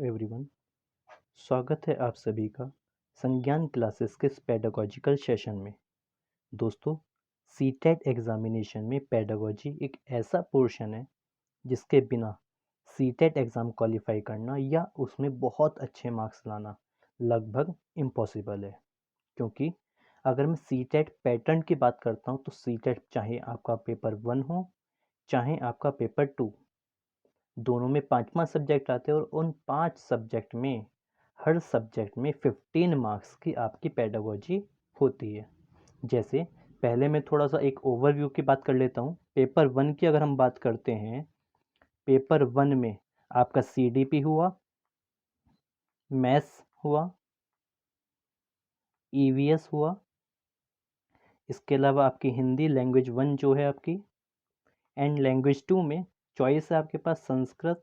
Everyone, स्वागत है आप सभी का संज्ञान क्लासेस के इस पेडागोजिकल सेशन में। दोस्तों, सीटेट एग्जामिनेशन में पेडागोजी एक ऐसा पोर्शन है जिसके बिना सीटेट एग्ज़ाम क्वालिफाई करना या उसमें बहुत अच्छे मार्क्स लाना लगभग इम्पॉसिबल है। क्योंकि अगर मैं सीटेट पैटर्न की बात करता हूँ तो सीटेट चाहे आपका पेपर 1 हो चाहे आपका पेपर 2, दोनों में 5-5 सब्जेक्ट आते हैं और उन 5 सब्जेक्ट में हर सब्जेक्ट में 15 मार्क्स की आपकी पेडागोजी होती है। जैसे पहले मैं थोड़ा सा एक ओवरव्यू की बात कर लेता हूँ। पेपर 1 की अगर हम बात करते हैं, पेपर 1 में आपका सीडीपी हुआ, मैथ्स हुआ, ईवीएस हुआ, इसके अलावा आपकी हिंदी लैंग्वेज 1 जो है आपकी, एंड लैंग्वेज 2 में चॉइस है आपके पास संस्कृत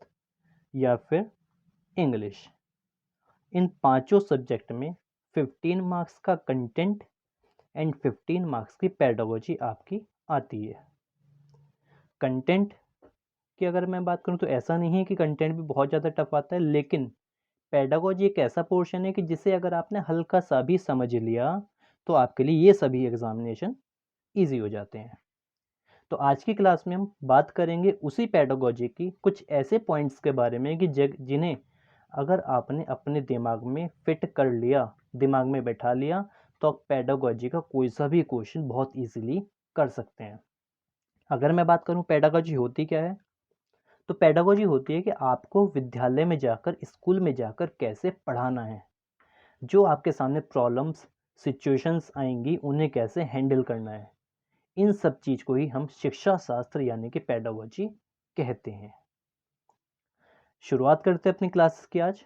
या फिर इंग्लिश। इन पांचों सब्जेक्ट में 15 मार्क्स का कंटेंट एंड 15 मार्क्स की पेडागोजी आपकी आती है। कंटेंट की अगर मैं बात करूं तो ऐसा नहीं है कि कंटेंट भी बहुत ज़्यादा टफ आता है, लेकिन पेडागोजी एक ऐसा पोर्शन है कि जिसे अगर आपने हल्का सा भी समझ लिया तो आपके लिए ये सभी एग्जामिनेशन ईजी हो जाते हैं। तो आज की क्लास में हम बात करेंगे उसी पेडागोजी की कुछ ऐसे पॉइंट्स के बारे में कि जिन्हें अगर आपने अपने दिमाग में फिट कर लिया, दिमाग में बैठा लिया, तो आप पेडागोजी का कोई सा भी क्वेश्चन बहुत इजीली कर सकते हैं। अगर मैं बात करूं पेडागोजी होती क्या है, तो पेडागोजी होती है कि आपको विद्यालय में जाकर, स्कूल में जाकर कैसे पढ़ाना है, जो आपके सामने प्रॉब्लम्स, सिचुएशंस आएंगी उन्हें कैसे हैंडल करना है। इन सब चीज़ को ही हम शिक्षा शास्त्र यानी कि पेडागोजी कहते हैं। शुरुआत करते हैं अपनी क्लास की। आज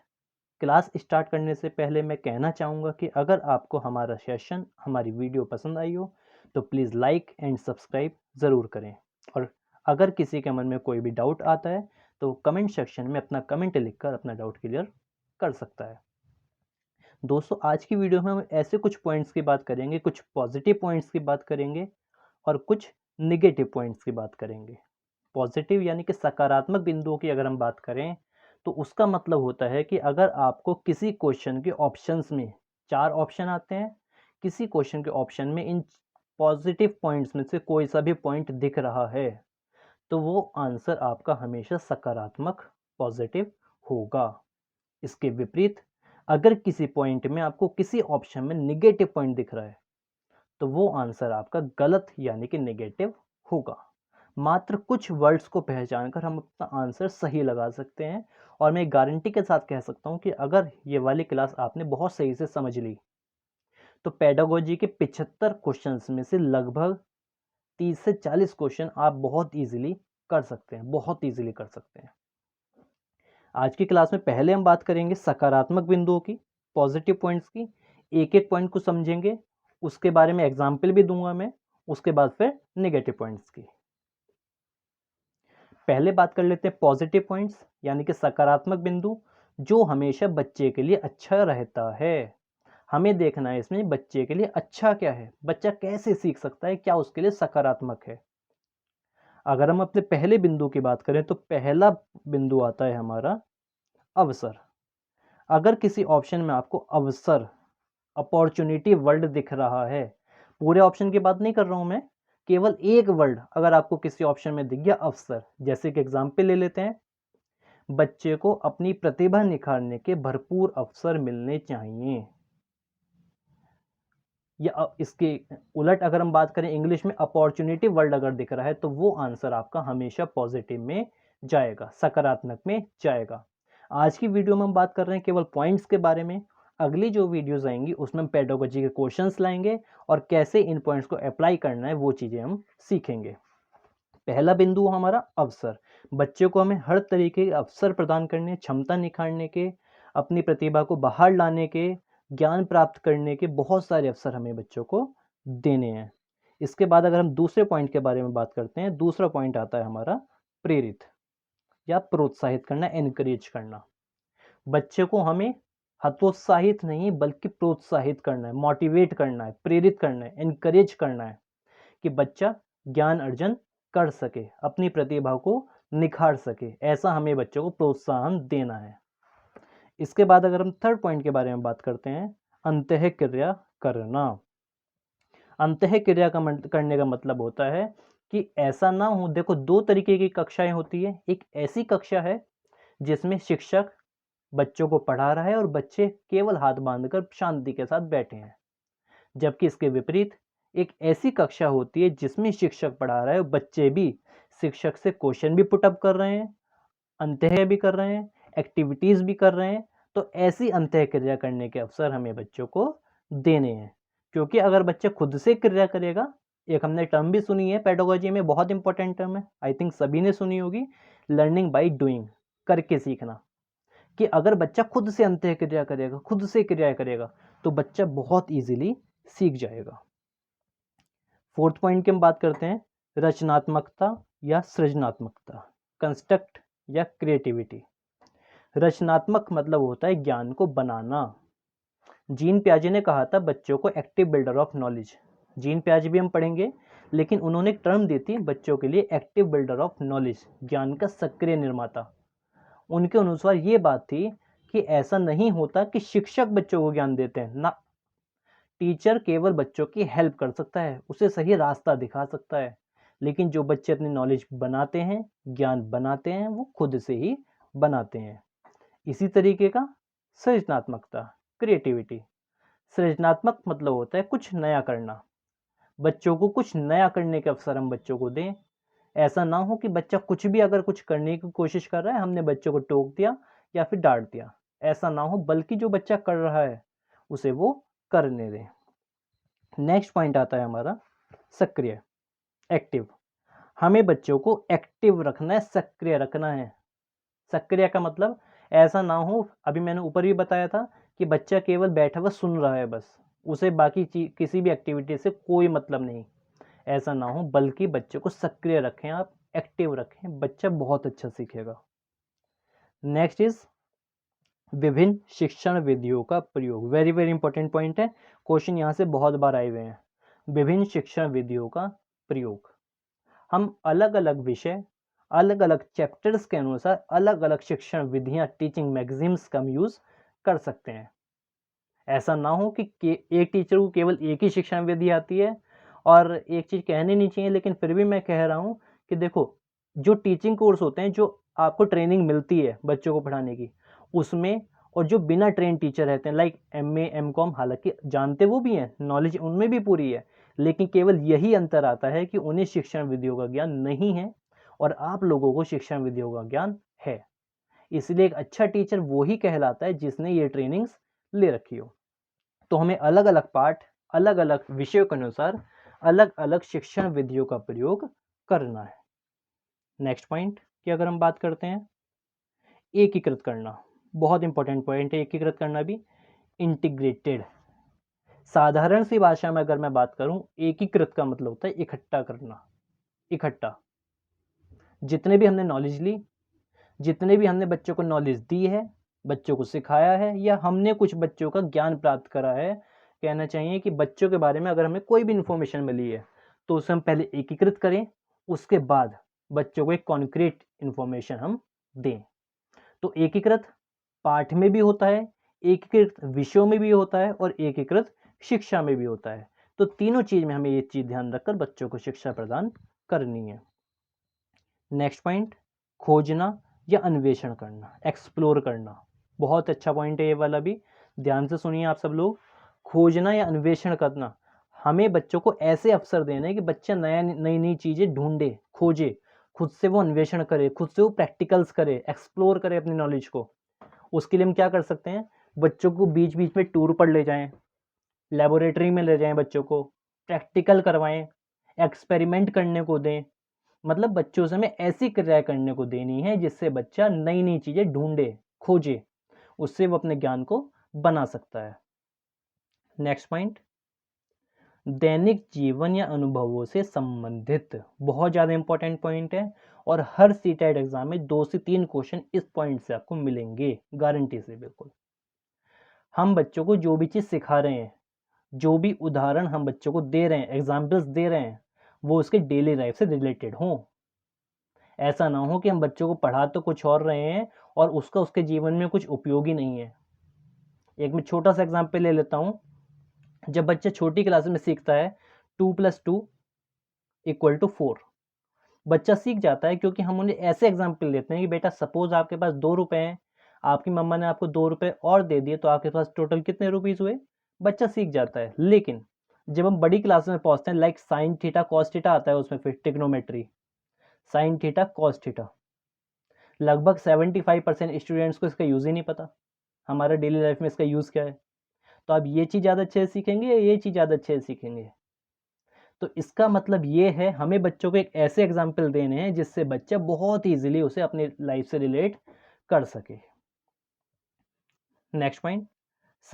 क्लास स्टार्ट करने से पहले मैं कहना चाहूँगा कि अगर आपको हमारा सेशन, हमारी वीडियो पसंद आई हो तो प्लीज़ लाइक एंड सब्सक्राइब ज़रूर करें, और अगर किसी के मन में कोई भी डाउट आता है तो कमेंट सेक्शन में अपना कमेंट लिखकर अपना डाउट क्लियर कर सकता है। दोस्तों, आज की वीडियो में हम ऐसे कुछ पॉइंट्स की बात करेंगे, कुछ पॉजिटिव पॉइंट्स की बात करेंगे और कुछ निगेटिव पॉइंट्स की बात करेंगे। पॉजिटिव यानी कि सकारात्मक बिंदुओं की अगर हम बात करें तो उसका मतलब होता है कि अगर आपको किसी क्वेश्चन के ऑप्शंस में 4 ऑप्शन आते हैं, किसी क्वेश्चन के ऑप्शन में इन पॉजिटिव पॉइंट्स में से कोई सा भी पॉइंट दिख रहा है तो वो आंसर आपका हमेशा सकारात्मक, पॉजिटिव होगा। इसके विपरीत अगर किसी पॉइंट में आपको किसी ऑप्शन में निगेटिव पॉइंट दिख रहा है तो वो आंसर आपका गलत यानी कि नेगेटिव होगा। मात्र कुछ वर्ड्स को पहचानकर हम अपना आंसर सही लगा सकते हैं, और मैं गारंटी के साथ कह सकता हूं कि अगर ये वाली क्लास आपने बहुत सही से समझ ली तो पेडागोजी के 75 क्वेश्चंस में से लगभग 30 से 40 क्वेश्चन आप बहुत इजीली कर सकते हैं, बहुत इजीली कर सकते हैं। आज की क्लास में पहले हम बात करेंगे सकारात्मक बिंदुओं की, पॉजिटिव पॉइंट्स की। एक एक पॉइंट को समझेंगे, उसके बारे में एग्जाम्पल भी दूंगा मैं, उसके बाद फिर नेगेटिव पॉइंट्स की। पहले बात कर लेते हैं पॉजिटिव पॉइंट्स यानी कि सकारात्मक बिंदु, जो हमेशा बच्चे के लिए अच्छा रहता है। हमें देखना है इसमें बच्चे के लिए अच्छा क्या है, बच्चा कैसे सीख सकता है, क्या उसके लिए सकारात्मक है। अगर हम अपने पहले बिंदु की बात करें तो पहला बिंदु आता है हमारा अवसर। अगर किसी ऑप्शन में आपको अवसर, अपॉर्चुनिटी वर्ड दिख रहा है, पूरे ऑप्शन की बात नहीं कर रहा हूं मैं, केवल एक वर्ड अगर आपको किसी ऑप्शन में दिख गया अवसर, जैसे कि एग्जाम्पल ले लेते हैं, बच्चे को अपनी प्रतिभा निखारने के भरपूर अवसर मिलने चाहिए। या इसके उलट अगर हम बात करें इंग्लिश में, अपॉर्चुनिटी वर्ड अगर दिख रहा है तो वो आंसर आपका हमेशा पॉजिटिव में जाएगा, सकारात्मक में जाएगा। आज की वीडियो में हम बात कर रहे हैं केवल पॉइंट्स के बारे में। अगली जो वीडियोस आएंगी उसमें हम पेडागोजी के क्वेश्चंस लाएंगे और कैसे इन पॉइंट्स को अप्लाई करना है वो चीज़ें हम सीखेंगे। पहला बिंदु हमारा अवसर। बच्चे को हमें हर तरीके के अवसर प्रदान करने, क्षमता निखारने के, अपनी प्रतिभा को बाहर लाने के, ज्ञान प्राप्त करने के बहुत सारे अवसर हमें बच्चों को देने हैं। इसके बाद अगर हम दूसरे पॉइंट के बारे में बात करते हैं, दूसरा पॉइंट आता है हमारा प्रेरित या प्रोत्साहित करना, एनकरेज करना। बच्चे को हमें हतोत्साहित नहीं बल्कि प्रोत्साहित करना है, मोटिवेट करना है, प्रेरित करना है, एनकरेज करना है कि बच्चा ज्ञान अर्जन कर सके, अपनी प्रतिभा को निखार सके। ऐसा हमें बच्चों को प्रोत्साहन देना है। इसके बाद अगर हम थर्ड पॉइंट के बारे में बात करते हैं, अंतः क्रिया करना। अंतः क्रिया करने का मतलब होता है कि ऐसा ना हो, देखो दो तरीके की कक्षाएं होती है। एक ऐसी कक्षा है जिसमें शिक्षक बच्चों को पढ़ा रहा है और बच्चे केवल हाथ बांधकर शांति के साथ बैठे हैं, जबकि इसके विपरीत एक ऐसी कक्षा होती है जिसमें शिक्षक पढ़ा रहा है और बच्चे भी शिक्षक से क्वेश्चन भी पुटअप कर रहे हैं, अंतः भी कर रहे हैं, एक्टिविटीज भी कर रहे हैं। तो ऐसी अंतः क्रिया करने के अवसर हमें बच्चों को देने हैं, क्योंकि अगर बच्चा खुद से क्रिया करेगा, एक हमने टर्म भी सुनी है पेडागोजी में, बहुत इंपॉर्टेंट टर्म है, आई थिंक सभी ने सुनी होगी, लर्निंग बाय डूइंग, करके सीखना। कि अगर बच्चा खुद से अंतः क्रिया करेगा, खुद से क्रिया करेगा, तो बच्चा बहुत इजीली सीख जाएगा। फोर्थ पॉइंट की हम बात करते हैं, रचनात्मकता या सृजनात्मकता, कंस्ट्रक्ट या क्रिएटिविटी। रचनात्मक मतलब होता है ज्ञान को बनाना। जीन पियाजे ने कहा था बच्चों को active builder of knowledge. Jean पियाजे भी हम पढ़ेंगे, लेकिन उन्होंने एक टर्म दी थी बच्चों के लिए, एक्टिव बिल्डर ऑफ नॉलेज, ज्ञान का सक्रिय निर्माता। उनके अनुसार ये बात थी कि ऐसा नहीं होता कि शिक्षक बच्चों को ज्ञान देते हैं ना, टीचर केवल बच्चों की हेल्प कर सकता है, उसे सही रास्ता दिखा सकता है, लेकिन जो बच्चे अपनी नॉलेज बनाते हैं, ज्ञान बनाते हैं, वो खुद से ही बनाते हैं। इसी तरीके का सृजनात्मकता, क्रिएटिविटी। सृजनात्मक मतलब होता है कुछ नया करना, बच्चों को कुछ नया करने के अवसर हम बच्चों को दें। ऐसा ना हो कि बच्चा कुछ भी अगर कुछ करने की कोशिश कर रहा है, हमने बच्चों को टोक दिया या फिर डांट दिया, ऐसा ना हो, बल्कि जो बच्चा कर रहा है उसे वो करने दें। नेक्स्ट पॉइंट आता है हमारा सक्रिय, एक्टिव। हमें बच्चों को एक्टिव रखना है, सक्रिय रखना है। सक्रिय का मतलब ऐसा ना हो, अभी मैंने ऊपर भी बताया था कि बच्चा केवल बैठा हुआ सुन रहा है बस, उसे बाकी किसी भी एक्टिविटी से कोई मतलब नहीं, ऐसा ना हो, बल्कि बच्चे को सक्रिय रखें, आप एक्टिव रखें, बच्चा बहुत अच्छा सीखेगा। नेक्स्ट इज विभिन्न शिक्षण विधियों का प्रयोग। वेरी वेरी इंपॉर्टेंट पॉइंट है, क्वेश्चन यहाँ से बहुत बार आए हुए हैं। विभिन्न शिक्षण विधियों का प्रयोग, हम अलग अलग विषय, अलग अलग चैप्टर्स के अनुसार अलग अलग शिक्षण विधियां, टीचिंग मैगजीन्स का हम यूज कर सकते हैं। ऐसा ना हो कि एक टीचर को केवल एक ही शिक्षण विधि आती है। और एक चीज कहनी नहीं चाहिए, लेकिन फिर भी मैं कह रहा हूं कि देखो, जो टीचिंग कोर्स होते हैं, जो आपको ट्रेनिंग मिलती है बच्चों को पढ़ाने की, उसमें और जो बिना ट्रेन टीचर रहते हैं लाइक MA MCOM, हालांकि जानते वो भी हैं, नॉलेज उनमें भी पूरी है, लेकिन केवल यही अंतर आता है कि उन्हें शिक्षण विधियों का ज्ञान नहीं है और आप लोगों को शिक्षण विधियों का ज्ञान है। इसलिए एक अच्छा टीचर वो ही कहलाता है जिसने ये ट्रेनिंग्स ले रखी हो। तो हमें अलग अलग पाठ, अलग अलग विषयों के अनुसार अलग अलग शिक्षण विधियों का प्रयोग करना है। नेक्स्ट पॉइंट की अगर हम बात करते हैं, एकीकृत करना, बहुत इंपॉर्टेंट पॉइंट है एकीकृत करना भी, इंटीग्रेटेड। साधारण सी भाषा में अगर मैं बात करूं, एकीकृत का मतलब होता है इकट्ठा करना, इकट्ठा। जितने भी हमने नॉलेज ली, जितने भी हमने बच्चों को नॉलेज दी है, बच्चों को सिखाया है, या हमने कुछ बच्चों का ज्ञान प्राप्त करा है, कहना चाहिए कि बच्चों के बारे में अगर हमें कोई भी इंफॉर्मेशन मिली है तो उसे हम पहले एकीकृत करें, उसके बाद बच्चों को एक कॉन्क्रीट इंफॉर्मेशन हम दें। तो एकीकृत पाठ में भी होता है, एकीकृत विषयों में भी होता है, और एकीकृत शिक्षा में भी होता है। तो तीनों चीज में हमें ये चीज ध्यान रखकर बच्चों को शिक्षा प्रदान करनी है। नेक्स्ट पॉइंट, खोजना या अन्वेषण करना, एक्सप्लोर करना, बहुत अच्छा पॉइंट है ये वाला भी, ध्यान से सुनिए आप सब लोग। खोजना या अन्वेषण करना, हमें बच्चों को ऐसे अवसर देने हैं कि बच्चा नई नई चीजें ढूंढे, खोजे, खुद से वो अन्वेषण करे, खुद से वो प्रैक्टिकल्स करे, एक्सप्लोर करे अपनी नॉलेज को। उसके लिए हम क्या कर सकते हैं, बच्चों को बीच बीच में टूर पर ले जाएं, लेबोरेटरी में ले जाएं, बच्चों को प्रैक्टिकल करवाएं, एक्सपेरिमेंट करने को दें। मतलब बच्चों से हमें ऐसी क्रिया करने को देनी है जिससे बच्चा नई नई चीजें ढूंढे, खोजे, उससे वो अपने ज्ञान को बना सकता है। नेक्स्ट पॉइंट, दैनिक जीवन या अनुभवों से संबंधित, बहुत ज्यादा इंपॉर्टेंट पॉइंट है, और हर सीटेट एग्जाम में 2 से 3 क्वेश्चन इस पॉइंट से आपको मिलेंगे, गारंटी से बिल्कुल। हम बच्चों को जो भी चीज सिखा रहे हैं, जो भी उदाहरण हम बच्चों को दे रहे हैं, एग्जाम्पल्स दे रहे हैं, वो उसके डेली लाइफ से रिलेटेड हों। ऐसा ना हो कि हम बच्चों को पढ़ा तो कुछ और रहे हैं और उसका उसके जीवन में कुछ उपयोगी नहीं है। एक मैं छोटा सा एग्जाम्पल ले लेता हूँ। जब बच्चा छोटी क्लास में सीखता है 2 + 2 = 4, बच्चा सीख जाता है क्योंकि हम उन्हें ऐसे एग्जाम्पल देते हैं कि बेटा सपोज आपके पास 2 रुपए हैं, आपकी मम्मा ने आपको 2 रुपए और दे दिए, तो आपके पास टोटल कितने रुपीस हुए? बच्चा सीख जाता है। लेकिन जब हम बड़ी क्लास में पहुंचते हैं, like sine theta cos theta आता है उसमें, फिर trigonometry, sine theta cos theta, लगभग 75% स्टूडेंट्स को इसका यूज़ ही नहीं पता, हमारे डेली लाइफ में इसका यूज़ क्या है। तो आप ये चीज़ ज़्यादा अच्छे से सीखेंगे या ये चीज़ ज़्यादा अच्छे से सीखेंगे? तो इसका मतलब ये है, हमें बच्चों को एक ऐसे एग्जाम्पल देने हैं जिससे बच्चा बहुत ईजिली उसे अपनी लाइफ से रिलेट कर सके। नेक्स्ट पॉइंट,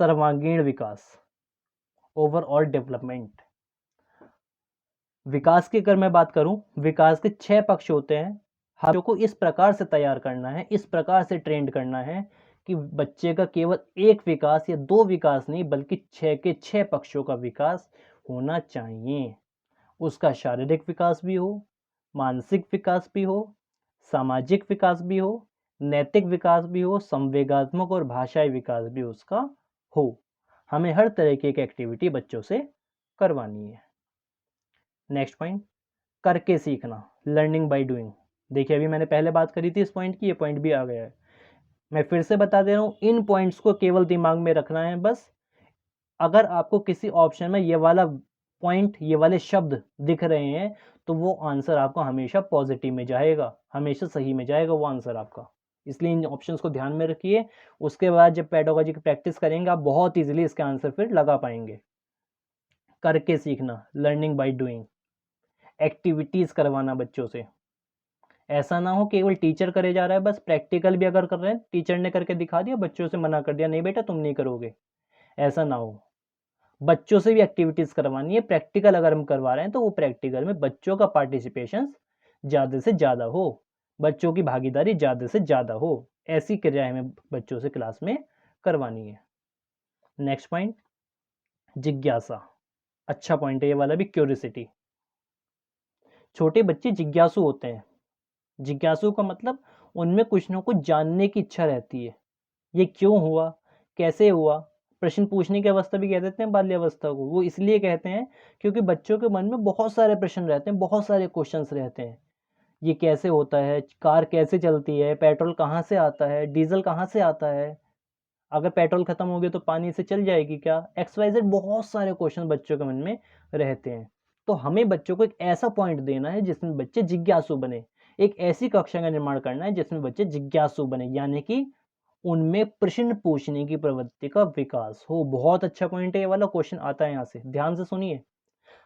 सर्वांगीण विकास, ओवरऑल डेवलपमेंट। विकास की अगर मैं बात करूं, विकास के 6 पक्ष होते हैं। हम को इस प्रकार से तैयार करना है, इस प्रकार से ट्रेंड करना है कि बच्चे का केवल एक विकास या 2 विकास नहीं, बल्कि 6 के 6 पक्षों का विकास होना चाहिए। उसका शारीरिक विकास भी हो, मानसिक विकास भी हो, सामाजिक विकास भी हो, नैतिक विकास भी हो, संवेगात्मक और भाषाई विकास भी उसका हो। हमें हर तरह की एक एक्टिविटी बच्चों से करवानी है। नेक्स्ट पॉइंट, करके सीखना, लर्निंग बाय डूइंग। देखिए अभी मैंने पहले बात करी थी इस पॉइंट की, ये पॉइंट भी आ गया है। मैं फिर से बता दे रहा हूँ, इन पॉइंट्स को केवल दिमाग में रखना है बस। अगर आपको किसी ऑप्शन में ये वाला पॉइंट, ये वाले शब्द दिख रहे हैं, तो वो आंसर आपका हमेशा पॉजिटिव में जाएगा, हमेशा सही में जाएगा वो आंसर आपका। इसलिए इन ऑप्शंस को ध्यान में रखिए। उसके बाद जब पेडागोजी की प्रैक्टिस करेंगे, आप बहुत इजीली इसके आंसर फिर लगा पाएंगे। करके सीखना, लर्निंग बाय डूइंग, एक्टिविटीज करवाना बच्चों से। ऐसा ना हो केवल टीचर करे जा रहा है, बस प्रैक्टिकल भी अगर कर रहे हैं, टीचर ने करके दिखा दिया, बच्चों से मना कर दिया, नहीं बेटा तुम नहीं करोगे, ऐसा ना हो। बच्चों से भी एक्टिविटीज करवानी है। प्रैक्टिकल अगर हम करवा रहे हैं तो वो प्रैक्टिकल में बच्चों का पार्टिसिपेशन ज़्यादा से ज़्यादा हो, बच्चों की भागीदारी ज़्यादा से ज़्यादा हो, ऐसी क्रियाएं हमें बच्चों से क्लास में करवानी है। नेक्स्ट पॉइंट, जिज्ञासा। अच्छा पॉइंट है ये वाला भी, क्यूरियोसिटी। छोटे बच्चे जिज्ञासु होते हैं। जिज्ञासु का मतलब उनमें कुछ ना कुछ जानने की इच्छा रहती है। ये क्यों हुआ, कैसे हुआ, प्रश्न पूछने की अवस्था भी कह देते हैं बाल्यावस्था को। वो इसलिए कहते हैं क्योंकि बच्चों के मन में बहुत सारे प्रश्न रहते हैं, बहुत सारे क्वेश्चंस रहते हैं। ये कैसे होता है, कार कैसे चलती है, पेट्रोल कहाँ से आता है, डीजल कहाँ से आता है, अगर पेट्रोल खत्म हो गया तो पानी से चल जाएगी क्या, XYZ, बहुत सारे क्वेश्चन बच्चों के मन में रहते हैं। तो हमें बच्चों को एक ऐसा पॉइंट देना है जिसमें बच्चे जिज्ञासु बने। एक ऐसी कक्षा का निर्माण करना है जिसमें बच्चे जिज्ञासु बने, यानी कि उनमें प्रश्न पूछने की प्रवृत्ति का विकास हो। बहुत अच्छा पॉइंट है ये वाला, क्वेश्चन आता है यहाँ से, ध्यान से सुनिए।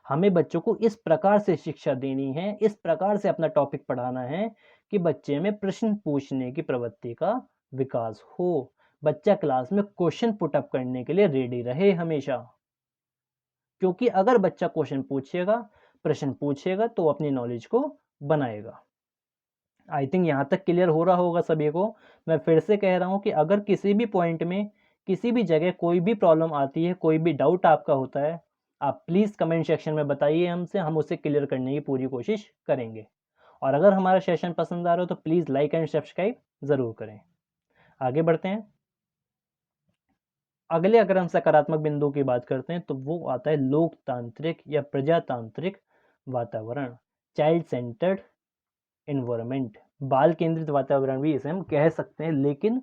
हमें बच्चों को इस प्रकार से शिक्षा देनी है, इस प्रकार से अपना टॉपिक पढ़ाना है कि बच्चे में प्रश्न पूछने की प्रवृत्ति का विकास हो। बच्चा क्लास में क्वेश्चन पुट अप करने के लिए रेडी रहे हमेशा, क्योंकि अगर बच्चा क्वेश्चन पूछेगा, प्रश्न पूछेगा, तो अपनी नॉलेज को बनाएगा। आई थिंक यहाँ तक क्लियर हो रहा होगा सभी को। मैं फिर से कह रहा हूँ कि अगर किसी भी पॉइंट में, किसी भी जगह कोई भी प्रॉब्लम आती है, कोई भी डाउट आपका होता है, आप प्लीज़ कमेंट सेक्शन में बताइए हमसे, हम उसे क्लियर करने की पूरी कोशिश करेंगे। और अगर हमारा सेशन पसंद आ रहा हो तो प्लीज़ लाइक एंड सब्सक्राइब ज़रूर करें। आगे बढ़ते हैं। अगले अगर हम सकारात्मक बिंदु की बात करते हैं तो वो आता है लोकतांत्रिक या प्रजातांत्रिक वातावरण, चाइल्ड सेंटर्ड एनवायरनमेंट, बाल केंद्रित वातावरण भी इसे हम कह सकते हैं। लेकिन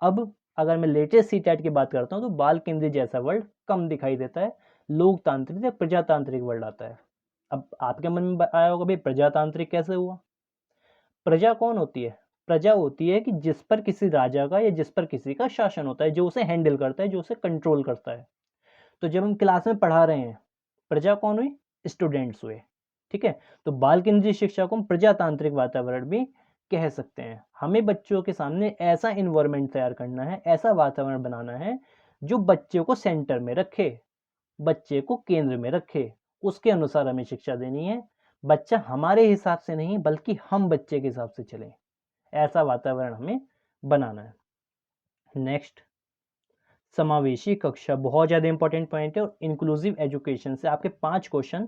अब अगर मैं लेटेस्ट सीटेट की बात करता हूँ तो बाल केंद्रित जैसा वर्ड कम दिखाई देता है, लोकतांत्रिक या प्रजातांत्रिक वर्ड आता है। अब आपके मन में आया होगा भाई प्रजातांत्रिक कैसे हुआ। प्रजा कौन होती है? प्रजा होती है कि जिस पर किसी राजा का या जिस पर किसी का शासन होता है, जो उसे हैंडल करता है, जो उसे कंट्रोल करता है। तो जब हम क्लास में पढ़ा रहे हैं, प्रजा कौन हुई? स्टूडेंट्स हुए। ठीक है, तो बाल केंद्रित शिक्षा को हम प्रजातांत्रिक वातावरण भी कह सकते हैं। हमें बच्चों के सामने ऐसा इन्वायरमेंट तैयार करना है, ऐसा वातावरण बनाना है जो बच्चे को सेंटर में रखे, बच्चे को केंद्र में रखे, उसके अनुसार हमें शिक्षा देनी है। बच्चा हमारे हिसाब से नहीं, बल्कि हम बच्चे के हिसाब से चले, ऐसा वातावरण हमें बनाना है। नेक्स्ट, समावेशी कक्षा, बहुत ज़्यादा इंपॉर्टेंट पॉइंट है। और इंक्लूसिव एजुकेशन से आपके 5 क्वेश्चन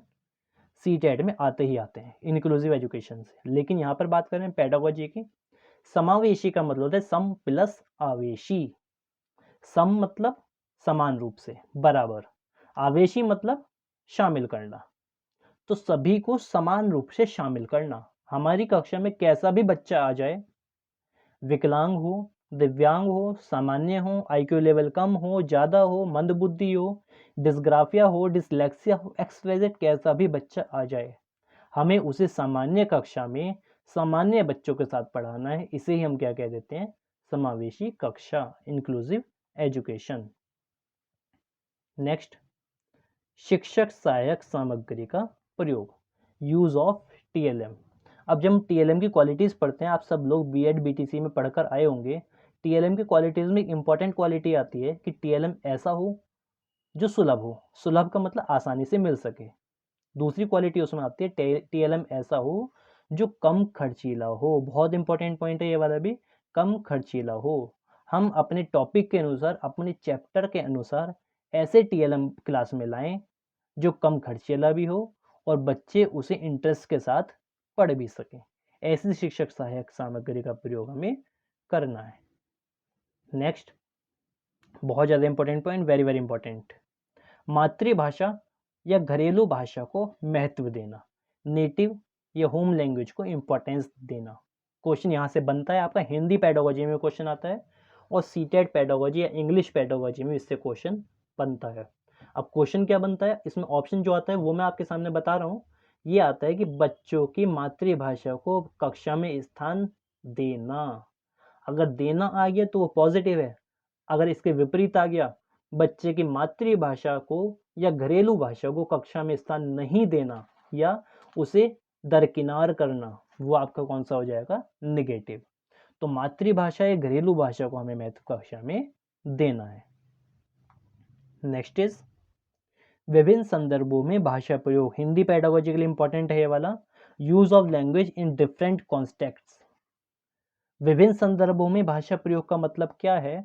सीटेट में आते ही आते हैं, इंक्लूसिव एजुकेशन से। लेकिन यहाँ पर बात करें पेडागोजी की, समावेशी का मतलब होता है सम प्लस आवेशी। सम मतलब समान रूप से, बराबर। आवेशी मतलब शामिल करना। तो सभी को समान रूप से शामिल करना। हमारी कक्षा में कैसा भी बच्चा आ जाए, विकलांग हो, दिव्यांग हो, सामान्य हो, आईक्यू लेवल कम हो, ज़्यादा हो, मंदबुद्धि हो, डिस्ग्राफिया हो, डिसलेक्सिया हो, एक्सवाइजेड कैसा भी बच्चा आ जाए, हमें उसे सामान्य कक्षा में सामान्य बच्चों के साथ पढ़ाना है। इसे ही हम क्या कह देते हैं? समावेशी कक्षा, इंक्लूसिव एजुकेशन। नेक्स्ट, शिक्षक सहायक सामग्री का प्रयोग, यूज ऑफ टीएलएम। अब जब हम टीएलएम की क्वालिटीज पढ़ते हैं, आप सब लोग बीएड बीटीसी में पढ़कर आए होंगे। टीएलएम की क्वालिटीज में इंपॉर्टेंट क्वालिटी आती है कि टीएलएम ऐसा हो जो सुलभ हो। सुलभ का मतलब आसानी से मिल सके। दूसरी क्वालिटी उसमें आती है टीएलएम ऐसा हो जो कम खर्चीला हो। बहुत इंपॉर्टेंट पॉइंट है ये वाला भी, कम खर्चीला हो। हम अपने टॉपिक के अनुसार, अपने चैप्टर के अनुसार ऐसे टीएलएम क्लास में लाएं जो कम खर्चीला भी हो और बच्चे उसे इंटरेस्ट के साथ पढ़ भी सकें। ऐसी शिक्षक सहायक सामग्री का प्रयोग हमें करना है। नेक्स्ट, बहुत ज़्यादा important point, very very important, मातृभाषा या घरेलू भाषा को महत्व देना, नेटिव या होम लैंग्वेज को इंपॉर्टेंस देना। क्वेश्चन यहाँ से बनता है आपका, हिंदी पेडागोजी में क्वेश्चन आता है और सीटेट पेडागोजी या इंग्लिश पेडागोजी में इससे क्वेश्चन बनता है। अब क्वेश्चन क्या बनता है इसमें, ऑप्शन जो आता है वो मैं आपके सामने बता रहा हूँ। ये आता है कि बच्चों की मातृभाषा को कक्षा में स्थान देना। अगर देना आ गया तो वो पॉजिटिव है। अगर इसके विपरीत आ गया, बच्चे की मातृभाषा को या घरेलू भाषा को कक्षा में स्थान नहीं देना या उसे दरकिनार करना, वो आपका कौन सा हो जाएगा? निगेटिव। तो मातृभाषा या घरेलू भाषा को हमें महत्व कक्षा में देना है। नेक्स्ट इज, विभिन्न संदर्भों में भाषा प्रयोग, हिंदी पेडागोजी के लिए इंपॉर्टेंट है ये वाला। Use of language in different contacts. विभिन्न संदर्भों में भाषा प्रयोग का मतलब क्या है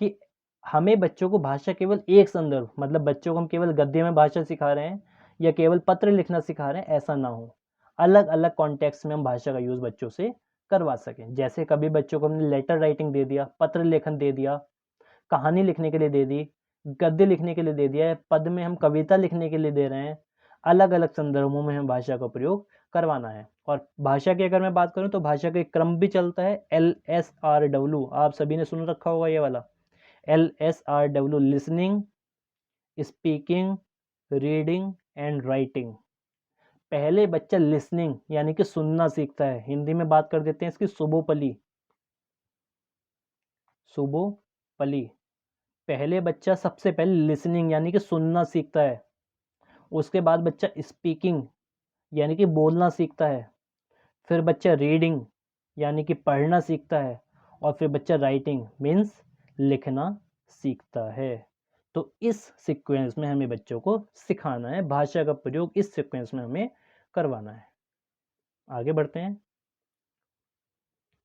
कि हमें बच्चों को भाषा केवल एक संदर्भ, मतलब बच्चों को हम केवल गद्य में भाषा सिखा रहे हैं या केवल पत्र लिखना सिखा रहे हैं, ऐसा ना हो। अलग अलग कॉन्टेक्स्ट में हम भाषा का यूज बच्चों से करवा सकें। जैसे कभी बच्चों को हमने लेटर राइटिंग दे दिया, पत्र लेखन दे दिया, कहानी लिखने के लिए दे दी, गद्य लिखने के लिए दे दिया है, पद में हम कविता लिखने के लिए दे रहे हैं। अलग अलग संदर्भों में हम भाषा का प्रयोग करवाना है। और भाषा की अगर मैं बात करूं तो भाषा का एक क्रम भी चलता है, LSRW। आप सभी ने सुन रखा होगा ये वाला, LSRW, listening, speaking, reading and writing. पहले बच्चा लिसनिंग यानी कि सुनना सीखता है। हिंदी में बात कर देते हैं इसकी सुबोपली। सुबोपली, पहले बच्चा सबसे पहले लिसनिंग यानी कि सुनना सीखता है। उसके बाद बच्चा स्पीकिंग यानी कि बोलना सीखता है। फिर बच्चा रीडिंग यानी कि पढ़ना सीखता है। और फिर बच्चा राइटिंग मीन्स लिखना सीखता है। तो इस सीक्वेंस में हमें बच्चों को सिखाना है, भाषा का प्रयोग इस सीक्वेंस में हमें करवाना है। आगे बढ़ते हैं।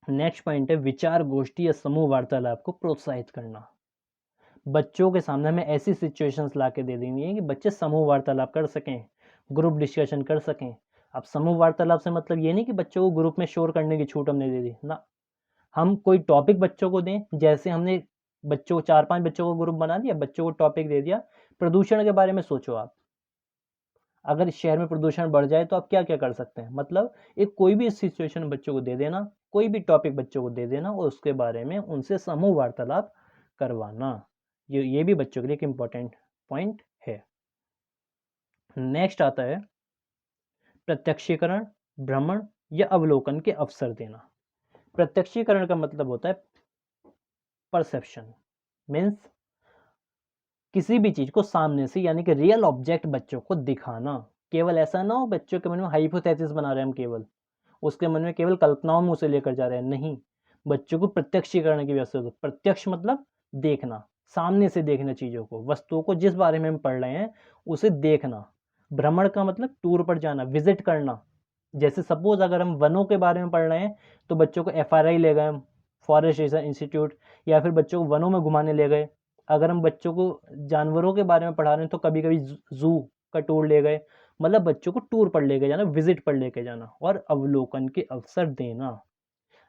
नेक्स्ट पॉइंट है विचार गोष्ठी या समूह वार्तालाप को प्रोत्साहित करना। बच्चों के सामने हमें ऐसी सिचुएशंस ला के दे देनी है कि बच्चे समूह वार्तालाप कर सकें, ग्रुप डिस्कशन कर सकें। अब समूह वार्तालाप से मतलब ये नहीं कि बच्चों को ग्रुप में शोर करने की छूट हमने दे दी ना। हम कोई टॉपिक बच्चों को दें, जैसे हमने बच्चों 4-5 बच्चों को ग्रुप बना दिया, बच्चों को टॉपिक दे दिया, प्रदूषण के बारे में सोचो आप। अगर इस शहर में प्रदूषण बढ़ जाए तो आप क्या क्या कर सकते हैं, मतलब एक कोई भी सिचुएशन बच्चों को दे देना, कोई भी टॉपिक बच्चों को दे देना और उसके बारे में उनसे समूह वार्तालाप करवाना। ये भी बच्चों के लिए एक इंपॉर्टेंट पॉइंट है। नेक्स्ट आता है प्रत्यक्षीकरण, भ्रमण या अवलोकन के अवसर देना। प्रत्यक्षीकरण का मतलब होता है परसेप्शन, मीन्स किसी भी चीज को सामने से यानी कि रियल ऑब्जेक्ट बच्चों को दिखाना। केवल ऐसा ना हो बच्चों के मन में हाइपोथेसिस बना रहे हैं हम, केवल उसके मन में केवल कल्पनाओं में उसे लेकर जा रहे हैं, नहीं। बच्चों को प्रत्यक्षीकरण की व्यवस्था हो। प्रत्यक्ष मतलब देखना, सामने से देखना चीजों को, वस्तुओं को जिस बारे में हम पढ़ रहे हैं उसे देखना। भ्रमण का मतलब टूर पर जाना, विजिट करना। जैसे सपोज अगर हम वनों के बारे में पढ़ रहे हैं तो बच्चों को FRI ले गए हम, फॉरेस्ट रिसर्च इंस्टीट्यूट, या फिर बच्चों को वनों में घुमाने ले गए। अगर हम बच्चों को जानवरों के बारे में पढ़ा रहे हैं तो कभी कभी जू का टूर ले गए। मतलब बच्चों को टूर पर लेके जाना, विजिट पर लेके जाना और अवलोकन के अवसर देना।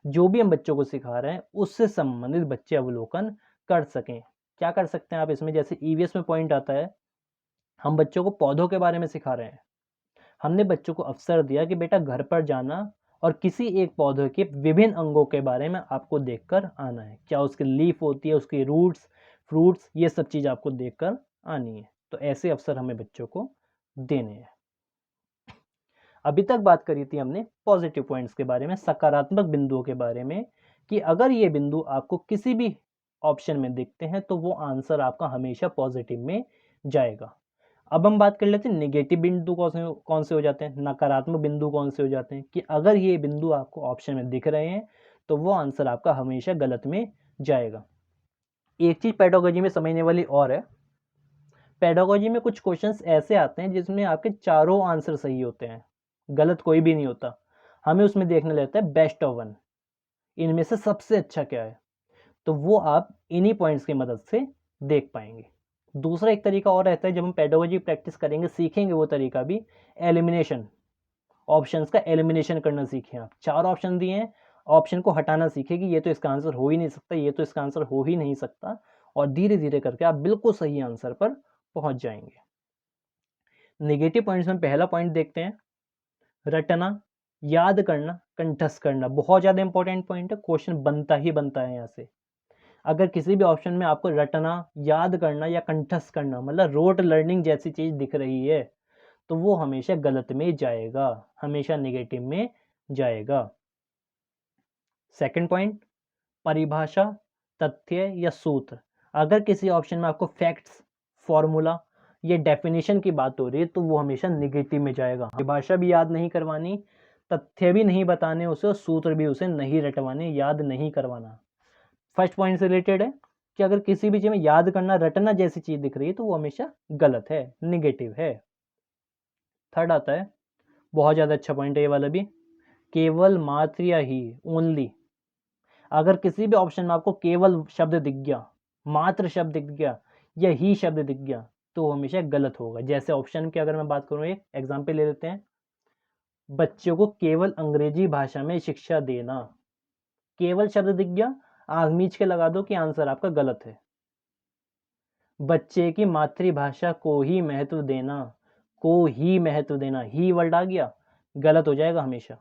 जो भी हम बच्चों को सिखा रहे हैं उससे संबंधित बच्चे अवलोकन कर सकें। क्या कर सकते हैं आप इसमें, जैसे ईवीएस में पॉइंट आता है, हम बच्चों को पौधों के बारे में सिखा रहे हैं, हमने बच्चों को अवसर दिया कि बेटा घर पर जाना और किसी एक पौधे के विभिन्न अंगों के बारे में आपको देखकर आना है, क्या उसकी लीफ होती है, उसके रूट्स, फ्रूट्स, ये सब चीज़ आपको देखकर आनी है। तो ऐसे अवसर हमें बच्चों को देने हैं। अभी तक बात करी थी हमने पॉजिटिव पॉइंट्स के बारे में, सकारात्मक बिंदुओं के बारे में, कि अगर ये बिंदु आपको किसी भी ऑप्शन में दिखते हैं तो वो आंसर आपका हमेशा पॉजिटिव में जाएगा। अब हम बात कर लेते हैं नेगेटिव बिंदु कौन से हो जाते हैं, नकारात्मक बिंदु कौन से हो जाते हैं, कि अगर ये बिंदु आपको ऑप्शन में दिख रहे हैं तो वो आंसर आपका हमेशा गलत में जाएगा। एक चीज पेडागोजी में समझने वाली और है, पेडागोजी में कुछ क्वेश्चंस ऐसे आते हैं जिसमें आपके चारों आंसर सही होते हैं, गलत कोई भी नहीं होता, हमें उसमें देखने लेता है बेस्ट ऑफ वन, इनमें से सबसे अच्छा क्या है, तो वो आप इन्हीं पॉइंट्स की मदद से देख पाएंगे। दूसरा एक तरीका और रहता है, जब हम पेडागोजी प्रैक्टिस करेंगे सीखेंगे वो तरीका भी, एलिमिनेशन, ऑप्शंस का एलिमिनेशन करना सीखें आप। 4 ऑप्शन दिए हैं, ऑप्शन को हटाना सीखें कि ये तो इसका आंसर हो ही नहीं सकता, ये तो इसका आंसर हो ही नहीं सकता, और धीरे धीरे करके आप बिल्कुल सही आंसर पर पहुंच जाएंगे। नेगेटिव पॉइंट्स में पहला पॉइंट देखते हैं, रटना, याद करना, कंठस्थ करना। बहुत ज़्यादा इंपॉर्टेंट पॉइंट है, क्वेश्चन बनता ही बनता है यहाँ से। अगर किसी भी ऑप्शन में आपको रटना, याद करना या कंठस्थ करना, मतलब रोट लर्निंग जैसी चीज़ दिख रही है, तो वो हमेशा गलत में जाएगा, हमेशा नेगेटिव में जाएगा। सेकंड पॉइंट, परिभाषा, तथ्य या सूत्र। अगर किसी ऑप्शन में आपको फैक्ट्स, फॉर्मूला या डेफिनेशन की बात हो रही है तो वो हमेशा नेगेटिव में जाएगा। परिभाषा भी याद नहीं करवानी, तथ्य भी नहीं बताने उसे, और सूत्र भी उसे नहीं रटवाने, याद नहीं करवाना। फर्स्ट पॉइंट से रिलेटेड है कि अगर किसी भी चीज में याद करना, रटना जैसी चीज दिख रही है तो वो हमेशा गलत है, निगेटिव है। थर्ड आता है, बहुत ज्यादा अच्छा पॉइंट है ये वाला भी, केवल, मात्र या ही, ओनली। अगर किसी भी ऑप्शन में आपको केवल शब्द दिख गया, मात्र शब्द दिख गया या ही शब्द दिख गया तो वो हमेशा गलत होगा। जैसे ऑप्शन की अगर मैं बात करूं, एक एग्जाम्पल ले लेते हैं, बच्चों को केवल अंग्रेजी भाषा में शिक्षा देना, केवल शब्द दिख गया, आग मीच के लगा दो कि आंसर आपका गलत है। बच्चे की मातृभाषा को ही महत्व देना, को ही महत्व देना, ही वर्ड आ गया, गलत हो जाएगा हमेशा।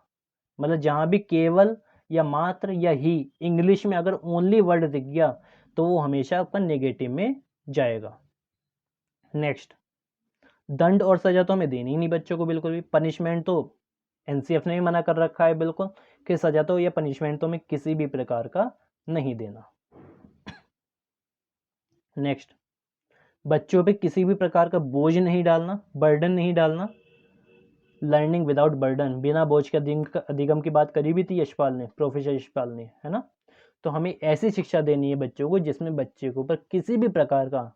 मतलब जहां भी केवल या मात्र या ही, इंग्लिश में अगर ओनली वर्ड दिख गया तो वो हमेशा आपका नेगेटिव में जाएगा। नेक्स्ट, दंड और सजा तो हमें देनी ही नहीं बच्चों को बिल्कुल भी, पनिशमेंट तो एनसीएफ ने भी मना कर रखा है बिल्कुल, कि सजा तो या पनिशमेंट तो हमें किसी भी प्रकार का नहीं देना। नेक्स्ट, बच्चों पे किसी भी प्रकार का बोझ नहीं डालना, बर्डन नहीं डालना। लर्निंग विदाउट बर्डन, बिना बोझ के अधिगम की बात करी भी थी यशपाल ने, प्रोफेसर यशपाल ने, है ना। तो हमें ऐसी शिक्षा देनी है बच्चों को जिसमें बच्चे के ऊपर किसी भी प्रकार का,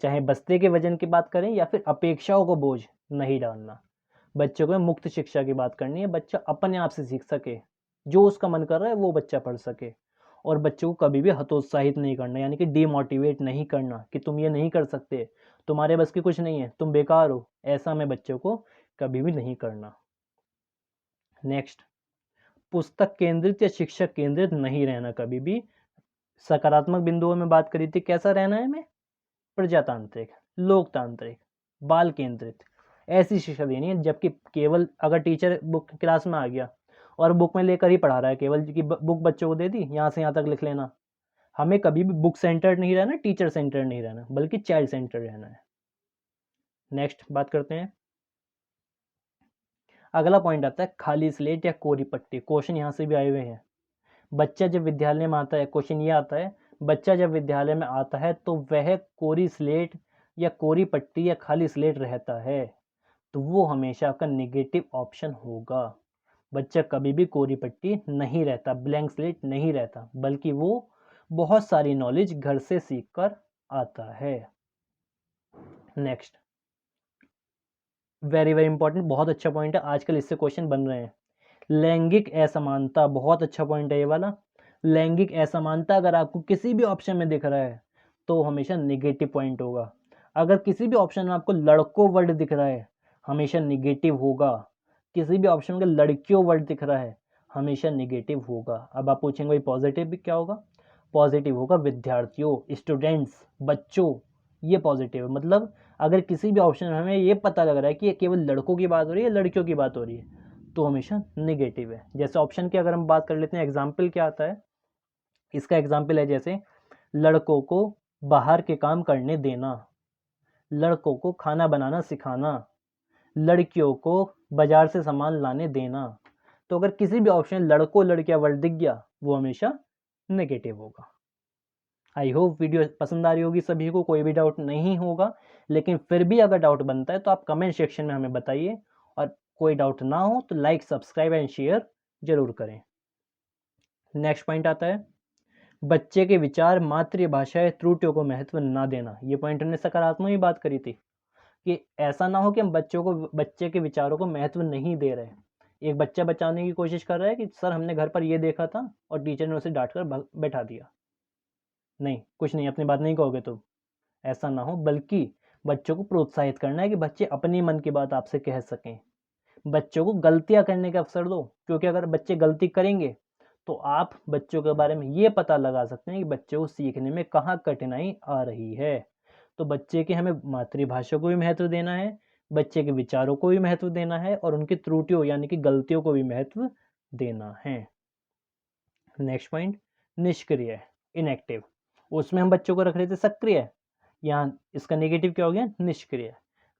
चाहे बस्ते के वजन की बात करें या फिर अपेक्षाओं को बोझ नहीं डालना। बच्चों को मुक्त शिक्षा की बात करनी है, बच्चा अपने आप से सीख सके, जो उसका मन कर रहा है वो बच्चा पढ़ सके, और बच्चों को कभी भी हतोत्साहित नहीं करना, यानी कि डीमोटिवेट नहीं करना कि तुम ये नहीं कर सकते, तुम्हारे बस की कुछ नहीं है, तुम बेकार हो, ऐसा हमें बच्चों को कभी भी नहीं करना। नेक्स्ट, पुस्तक केंद्रित या शिक्षक केंद्रित नहीं रहना कभी भी। सकारात्मक बिंदुओं में बात करी थी, कैसा रहना है हमें, प्रजातांत्रिक, लोकतांत्रिक, बाल केंद्रित, ऐसी शिक्षा देनी है। जबकि केवल अगर टीचर बुक क्लास में आ गया और बुक में लेकर ही पढ़ा रहा है, केवल कि बुक बच्चों को दे दी, यहाँ से यहाँ तक लिख लेना, हमें कभी भी बुक सेंटर्ड नहीं रहना, टीचर सेंटर्ड नहीं रहना, बल्कि चाइल्ड सेंटर्ड रहना है। नेक्स्ट बात करते हैं, अगला पॉइंट आता है खाली स्लेट या कोरी पट्टी। क्वेश्चन यहाँ से भी आए हुए हैं। बच्चा जब विद्यालय में आता है, क्वेश्चन ये आता है, बच्चा जब विद्यालय में आता है तो वह कोरी स्लेट या कोरी पट्टी या खाली स्लेट रहता है, तो वो हमेशा आपका नेगेटिव ऑप्शन होगा। बच्चा कभी भी कोरी पट्टी नहीं रहता, ब्लैंक स्लेट नहीं रहता, बल्कि वो बहुत सारी नॉलेज घर से सीख कर आता है। नेक्स्ट, वेरी वेरी इंपॉर्टेंट, बहुत अच्छा पॉइंट है, आजकल इससे क्वेश्चन बन रहे हैं। लैंगिक असमानता, बहुत अच्छा पॉइंट है ये वाला। लैंगिक असमानता अगर आपको किसी भी ऑप्शन में दिख रहा है तो हमेशा नेगेटिव पॉइंट होगा। अगर किसी भी ऑप्शन में आपको लड़कों वर्ड दिख रहा है, हमेशा नेगेटिव होगा। किसी भी ऑप्शन में लड़कियों वर्ड दिख रहा है, हमेशा नेगेटिव होगा। अब आप पूछेंगे भाई पॉजिटिव भी क्या होगा? पॉजिटिव होगा विद्यार्थियों, स्टूडेंट्स, बच्चों, ये पॉजिटिव है। मतलब अगर किसी भी ऑप्शन में हमें ये पता लग रहा है कि ये केवल लड़कों की बात हो रही है, लड़कियों की बात हो रही है, तो हमेशा नेगेटिव है। जैसे ऑप्शन की अगर हम बात कर लेते हैं, एग्जाम्पल क्या आता है, इसका एग्जाम्पल है जैसे लड़कों को बाहर के काम करने देना, लड़कों को खाना बनाना सिखाना, लड़कियों को बाजार से सामान लाने देना। तो अगर किसी भी ऑप्शन लड़कों लड़कियां वर्ड दिख गया, वो हमेशा नेगेटिव होगा। आई होप वीडियो पसंद आ रही होगी सभी को, कोई भी डाउट नहीं होगा। लेकिन फिर भी अगर डाउट बनता है तो आप कमेंट सेक्शन में हमें बताइए, और कोई डाउट ना हो तो लाइक, सब्सक्राइब एंड शेयर जरूर करें। नेक्स्ट पॉइंट आता है, बच्चे के विचार, मातृभाषा या त्रुटियों को महत्व ना देना। ये पॉइंट हमने सकारात्मक ही बात करी थी कि ऐसा ना हो कि हम बच्चे के विचारों को महत्व नहीं दे रहे। एक बच्चा बचाने की कोशिश कर रहा है कि सर हमने घर पर ये देखा था और टीचर ने उसे डांट कर बैठा दिया। नहीं, कुछ नहीं, अपनी बात नहीं कहोगे तो ऐसा ना हो, बल्कि बच्चों को प्रोत्साहित करना है कि बच्चे अपनी मन की बात आपसे कह सकें। बच्चों को गलतियां करने का अवसर दो, क्योंकि अगर बच्चे गलती करेंगे तो आप बच्चों के बारे में ये पता लगा सकते हैं कि बच्चे को सीखने में कहाँ कठिनाई आ रही है। तो बच्चे के हमें मातृभाषा को भी महत्व देना है, बच्चे के विचारों को भी महत्व देना है, और उनकी त्रुटियों यानी कि गलतियों को भी महत्व देना है। नेक्स्ट पॉइंट, निष्क्रिय, इनएक्टिव। उसमें हम बच्चों को रख रहे थे सक्रिय, यहाँ इसका नेगेटिव क्या हो गया? निष्क्रिय।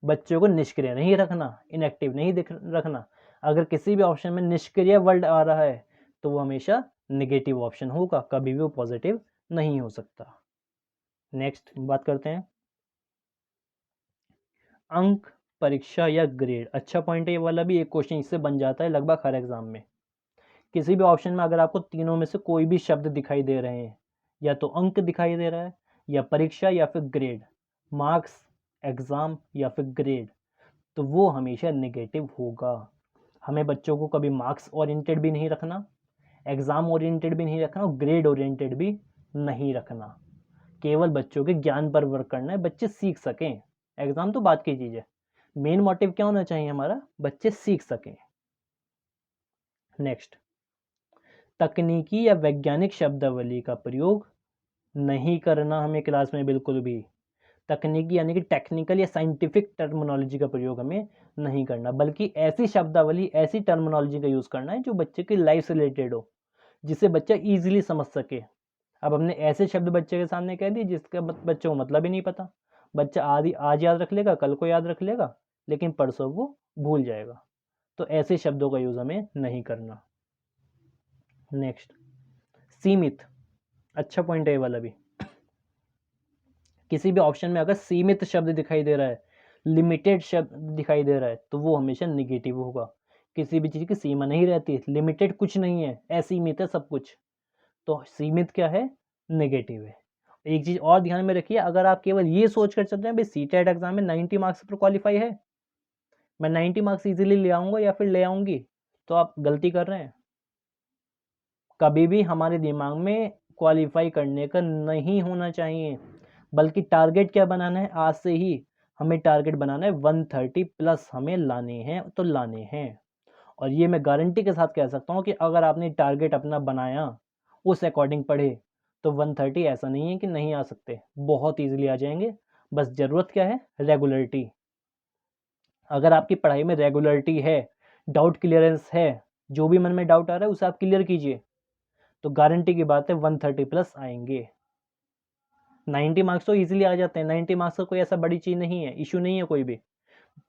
बच्चों को निष्क्रिय नहीं रखना, इनएक्टिव नहीं रखना। अगर किसी भी ऑप्शन में निष्क्रिय वर्ड आ रहा है तो वो हमेशा नेगेटिव ऑप्शन होगा, कभी भी वो पॉजिटिव नहीं हो सकता। नेक्स्ट बात करते हैं, अंक, परीक्षा या ग्रेड। अच्छा पॉइंट है ये वाला भी, एक क्वेश्चन इससे बन जाता है लगभग हर एग्जाम में। किसी भी ऑप्शन में अगर आपको तीनों में से कोई भी शब्द दिखाई दे रहे हैं, या तो अंक दिखाई दे रहा है, या परीक्षा, या फिर ग्रेड, मार्क्स, एग्जाम या फिर ग्रेड, तो वो हमेशा नेगेटिव होगा। हमें बच्चों को कभी मार्क्स ओरिएंटेड भी नहीं रखना, एग्जाम ओरिएंटेड भी नहीं रखना, और ग्रेड ओरिएंटेड भी नहीं रखना। केवल बच्चों के ज्ञान पर वर्क करना है, बच्चे सीख सकें। एग्जाम तो बात की चीज है, मेन मोटिव क्या होना चाहिए हमारा? बच्चे सीख सकें। नेक्स्ट, तकनीकी या वैज्ञानिक शब्दावली का प्रयोग नहीं करना हमें क्लास में बिल्कुल भी। तकनीकी यानी कि टेक्निकल या साइंटिफिक टर्मिनोलॉजी का प्रयोग हमें नहीं करना, बल्कि ऐसी शब्दावली, ऐसी टर्मिनोलॉजी का यूज़ करना है जो बच्चे की लाइफ से रिलेटेड हो, जिसे बच्चा ईजिली समझ सके। अब हमने ऐसे शब्द बच्चे के सामने कह दिए जिसका बच्चे को मतलब ही नहीं पता। बच्चा आज याद रख लेगा, कल को याद रख लेगा, लेकिन परसों वो भूल जाएगा। तो ऐसे शब्दों का यूज़ हमें नहीं करना। नेक्स्ट, सीमित। अच्छा पॉइंट है ये वाला भी। किसी भी ऑप्शन में अगर सीमित शब्द दिखाई दे रहा है, लिमिटेड शब्द दिखाई दे रहा है, तो वो हमेशा निगेटिव होगा। किसी भी चीज़ की सीमा नहीं रहती, लिमिटेड कुछ नहीं है, असीमित है सब कुछ। तो सीमित क्या है? नेगेटिव है। एक चीज़ और ध्यान में रखिए, अगर आप केवल ये सोच कर चलते हैं भाई सीटेट एग्जाम में 90 मार्क्स पर क्वालिफाई है, मैं 90 मार्क्स इजीली ले आऊँगा या फिर ले आऊँगी, तो आप गलती कर रहे हैं। कभी भी हमारे दिमाग में क्वालिफाई करने का नहीं होना चाहिए, बल्कि टारगेट क्या बनाना है? आज से ही हमें टारगेट बनाना है 130 प्लस हमें लाने हैं, तो लाने हैं। और ये मैं गारंटी के साथ कह सकता हूँ कि अगर आपने टारगेट अपना बनाया, उस अकॉर्डिंग पढ़े, तो 130 ऐसा नहीं है कि नहीं आ सकते, बहुत ईजिली आ जाएंगे। बस ज़रूरत क्या है? रेगुलरिटी। अगर आपकी पढ़ाई में रेगुलरिटी है, डाउट क्लियरेंस है, जो भी मन में डाउट आ रहा है उसे आप क्लियर कीजिए, तो गारंटी की बात है 130 प्लस आएंगे। 90 मार्क्स तो इजीली आ जाते हैं, 90 मार्क्स का कोई ऐसा बड़ी चीज़ नहीं है, इशू नहीं है कोई भी,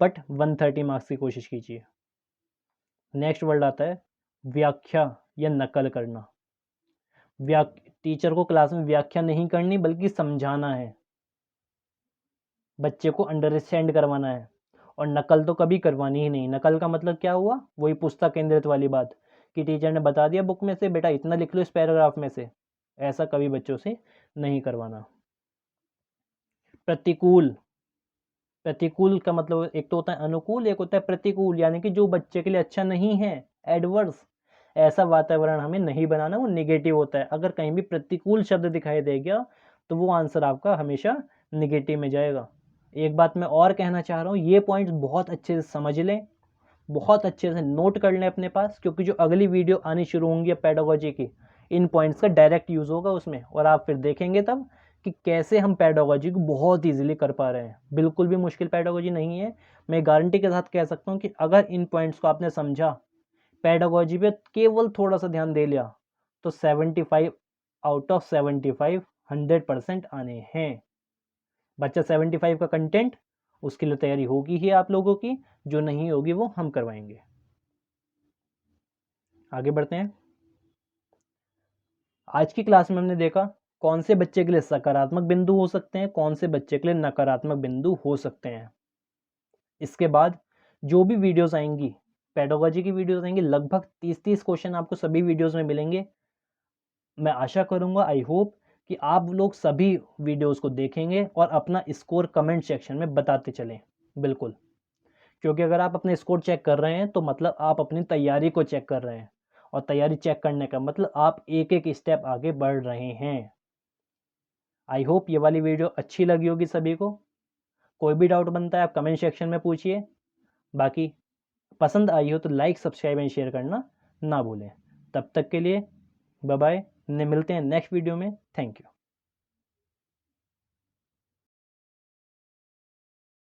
बट 130 मार्क्स की कोशिश कीजिए। नेक्स्ट वर्ड आता है व्याख्या या नकल करना। टीचर को क्लास में व्याख्या नहीं करनी, बल्कि समझाना है, बच्चे को अंडरस्टैंड करवाना है, और नकल तो कभी करवानी ही नहीं। नकल का मतलब क्या हुआ? वही पुस्तक केंद्रित वाली बात कि टीचर ने बता दिया बुक में से, बेटा इतना लिख लो इस पैराग्राफ में से, ऐसा कभी बच्चों से नहीं करवाना। प्रतिकूल। प्रतिकूल का मतलब एक तो होता है अनुकूल, एक होता है प्रतिकूल, यानी कि जो बच्चे के लिए अच्छा नहीं है, एडवर्स। ऐसा वातावरण हमें नहीं बनाना, वो नेगेटिव होता है। अगर कहीं भी प्रतिकूल शब्द दिखाई दे गया तो वो आंसर आपका हमेशा नेगेटिव में जाएगा। एक बात मैं और कहना चाह रहा हूँ, ये पॉइंट्स बहुत अच्छे से समझ लें, बहुत अच्छे से नोट कर लें अपने पास, क्योंकि जो अगली वीडियो आनी शुरू होंगी पेडागोजी की, इन पॉइंट्स का डायरेक्ट यूज़ होगा उसमें, और आप फिर देखेंगे तब कि कैसे हम पेडागोजी को बहुत ईजिली कर पा रहे हैं। बिल्कुल भी मुश्किल पेडागोजी नहीं है। मैं गारंटी के साथ कह सकता हूँ कि अगर इन पॉइंट्स को आपने समझा, पेडागोजी पे केवल थोड़ा सा ध्यान दे लिया, तो 75 आउट ऑफ 75 100% आने हैं। बच्चा 75 का कंटेंट, उसके लिए तैयारी होगी ही आप लोगों की, जो नहीं होगी वो हम करवाएंगे। आगे बढ़ते हैं। आज की क्लास में हमने देखा कौन से बच्चे के लिए सकारात्मक बिंदु हो सकते हैं, कौन से बच्चे के लिए नकारात्मक बिंदु हो सकते हैं। इसके बाद जो भी वीडियोस आएंगी, पेडागोजी की वीडियोस आएंगी, लगभग 30 क्वेश्चन आपको सभी वीडियोस में मिलेंगे। मैं आशा करूंगा, आई होप कि आप लोग सभी वीडियोस को देखेंगे और अपना स्कोर कमेंट सेक्शन में बताते चलें। बिल्कुल, क्योंकि अगर आप अपने स्कोर चेक कर रहे हैं तो मतलब आप अपनी तैयारी को चेक कर रहे हैं, और तैयारी चेक करने का मतलब आप एक एक स्टेप आगे बढ़ रहे हैं। आई होप ये वाली वीडियो अच्छी लगी होगी सभी को। कोई भी डाउट बनता है आप कमेंट सेक्शन में पूछिए। बाकी पसंद आई हो तो लाइक, सब्सक्राइब एंड शेयर करना ना भूलें। तब तक के लिए बाय बाय, मिलते हैं नेक्स्ट वीडियो में। Thank you.